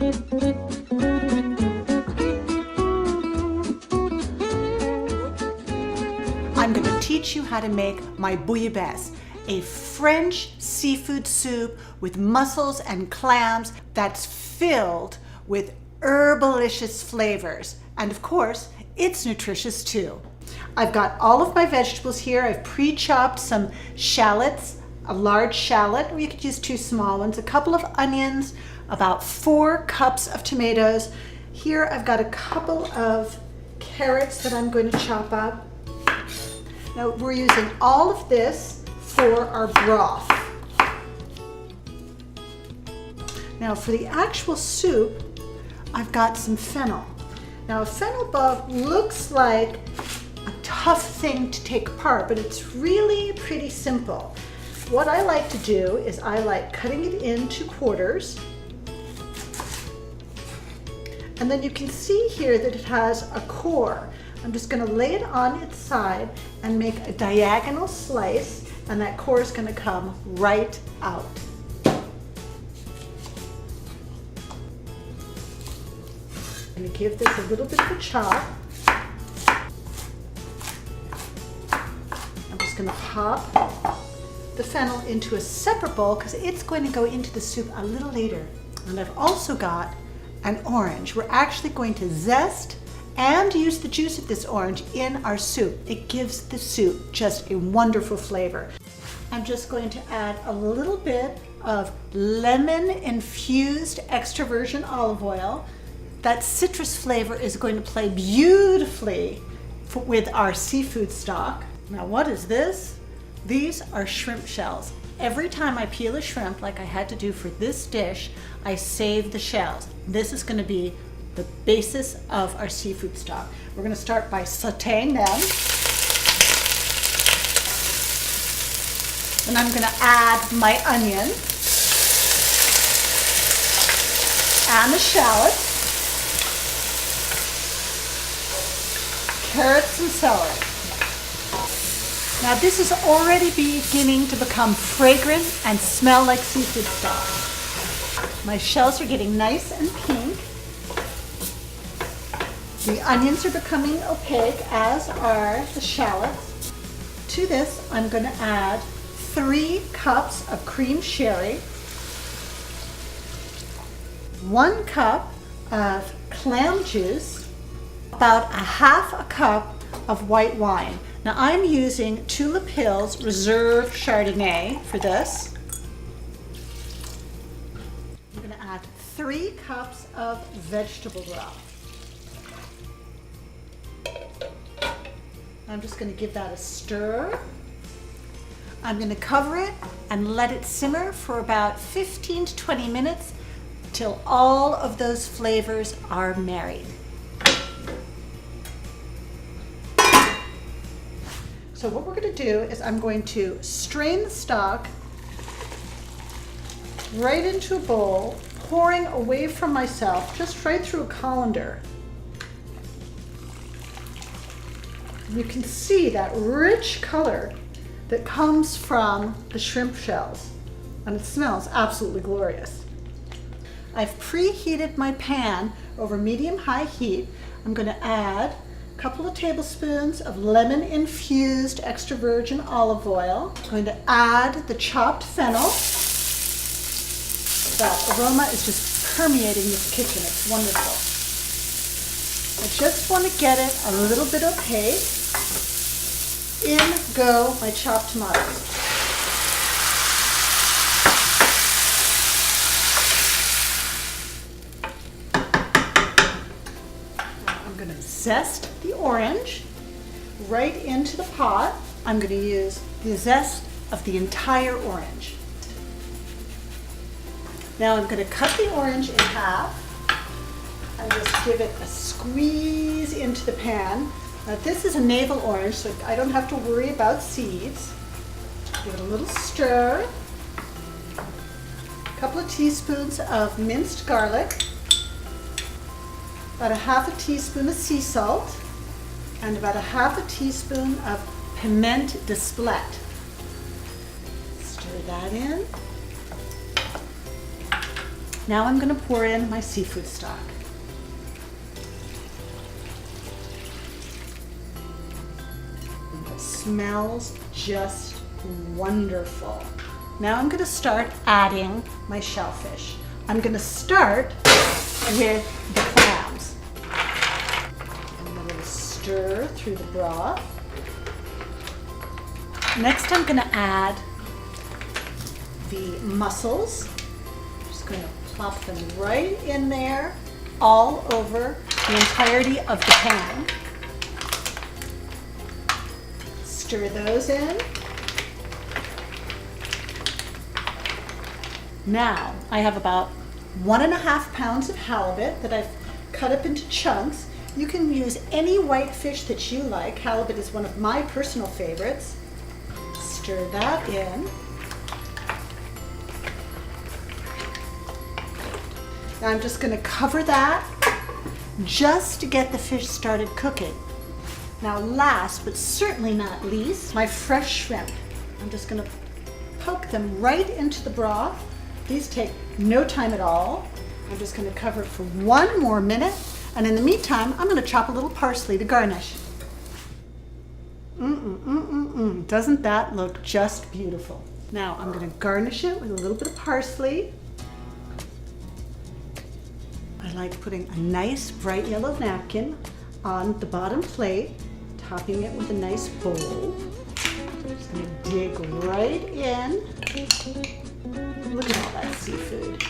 I'm going to teach you how to make my bouillabaisse, a French seafood soup with mussels and clams that's filled with herbalicious flavors. And of course, it's nutritious too. I've got all of my vegetables here. I've pre-chopped some shallots, a large shallot, or you could use 2 small ones, a couple of onions, about 4 cups of tomatoes. Here I've got a couple of carrots that I'm going to chop up. Now we're using all of this for our broth. Now for the actual soup, I've got some fennel. Now a fennel bug looks like a tough thing to take apart, but it's really pretty simple. What I like to do is I like cutting it into quarters. And then you can see here that it has a core. I'm just going to lay it on its side and make a diagonal slice, and that core is going to come right out. I'm going to give this a little bit of a chop. I'm just going to pop the fennel into a separate bowl because it's going to go into the soup a little later. And I've also got an orange. We're actually going to zest and use the juice of this orange in our soup. It gives the soup just a wonderful flavor. I'm just going to add a little bit of lemon infused extra virgin olive oil. That citrus flavor is going to play beautifully with our seafood stock. Now what is this? These are shrimp shells. Every time I peel a shrimp, like I had to do for this dish, I save the shells. This is going to be the basis of our seafood stock. We're going to start by sauteing them. And I'm going to add my onion and the shallots, carrots and celery. Now this is already beginning to become fragrant and smell like seafood stock. My shells are getting nice and pink. The onions are becoming opaque, as are the shallots. To this, I'm going to add 3 cups of cream sherry, 1 cup of clam juice, about a half a cup of white wine. Now I'm using Tulip Hills Reserve Chardonnay for this. I'm going to add 3 cups of vegetable broth. I'm just going to give that a stir. I'm going to cover it and let it simmer for about 15 to 20 minutes till all of those flavors are married. So what we're going to do is I'm going to strain the stock right into a bowl, pouring away from myself, just right through a colander. You can see that rich color that comes from the shrimp shells, and it smells absolutely glorious. I've preheated my pan over medium-high heat. I'm going to add a couple of tablespoons of lemon-infused extra virgin olive oil. I'm going to add the chopped fennel. That aroma is just permeating this kitchen. It's wonderful. I just want to get it a little bit opaque. In go my chopped tomatoes. I'm going to zest the orange right into the pot. I'm going to use the zest of the entire orange. Now I'm going to cut the orange in half and just give it a squeeze into the pan. Now this is a navel orange, so I don't have to worry about seeds. Give it a little stir. A couple of teaspoons of minced garlic. About a half a teaspoon of sea salt. And about a half a teaspoon of piment d'Espelette. Stir that in. Now I'm going to pour in my seafood stock. It smells just wonderful. Now I'm going to start adding my shellfish. I'm going to start with the clams. I'm going to stir through the broth. Next I'm going to add the mussels. I'm just going to plop them right in there, all over the entirety of the pan. Stir those in. Now I have about 1.5 pounds of halibut that I've cut up into chunks. You can use any white fish that you like. Halibut is one of my personal favorites. Stir that in. Now I'm just going to cover that just to get the fish started cooking. Now last but certainly not least, my fresh shrimp. I'm just going to poke them right into the broth. These take no time at all. I'm just going to cover it for 1 more minute, and in the meantime I'm going to chop a little parsley to garnish. Doesn't that look just beautiful? Now I'm going to garnish it with a little bit of parsley. I like putting a nice bright yellow napkin on the bottom plate, topping it with a nice bowl. Just going to dig right in. Look at all that seafood.